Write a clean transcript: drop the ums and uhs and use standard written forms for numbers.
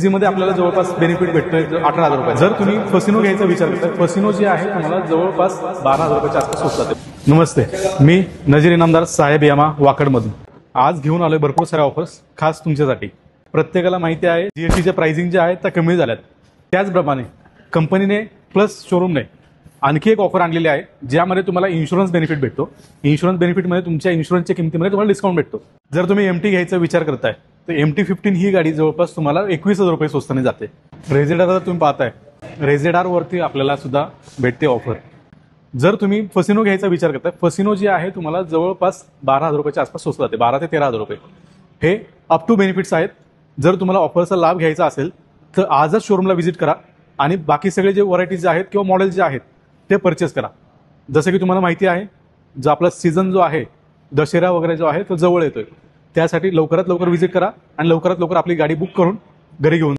मध्ये आपल्याला जवळपास बेनिफिट भेटतोय 18,000 रुपये। जर तुम्ही फसिनो घ्यायचा विचार करता, फसिनो जे आहे तुम्हाला जवळपास 12,000 रुपयाच्या आसपास स्वस्तात आहे। नमस्ते, मी नजीर इनामदार साहेब यामा वाकडमधून आज घेऊन आलोय भरपूर साऱ्या ऑफर्स खास तुमच्यासाठी। प्रत्येकाला माहिती आहे जीएसटीच्या प्राइसिंग जे आहेत त्या कमी झाल्यात, त्याचप्रमाणे कंपनीने प्लस शोरूमने आणखी एक ऑफर आणलेली आहे ज्यामध्ये तुम्हाला इन्शुरन्स बेनिफिट भेटतो। इन्शुरन्स बेनिफिटमध्ये तुमच्या इन्शुरन्सच्या किमतीमध्ये तुम्हाला डिस्काउंट भेटतो। जर तुम्ही एमटी घ्यायचा विचार करताय तर MT-15 ही गाडी जवळपास तुम्हाला 21,000 रुपये स्वस्ताने जाते। रेझेडार तुम्ही पाहताय, रेझेडार वरती आपल्याला सुद्धा भेटते ऑफर। जर तुम्ही फसिनो घ्यायचा विचार करताय, फसिनो जी आहे तुम्हाला जवळपास 12,000 रुपयाच्या आसपास स्वस्त जाते, 12 ते 13,000 रुपये। हे अप टू बेनिफिट्स आहेत। जर तुम्हाला ऑफरचा लाभ घ्यायचा असेल तर आजच शोरूमला व्हिजिट करा आणि बाकी सगळे जे व्हरायटीज आहेत किंवा मॉडेल जे आहेत ते परचेस करा। जसं की तुम्हाला माहिती आहे जो आपला सीझन जो आहे दशेरा वगैरे जो आहे तो जवळ येतोय, त्यासाठी लवकरात लवकर व्हिजिट करा आणि लवकरात लवकर आपली गाडी बुक करून घरी घेऊन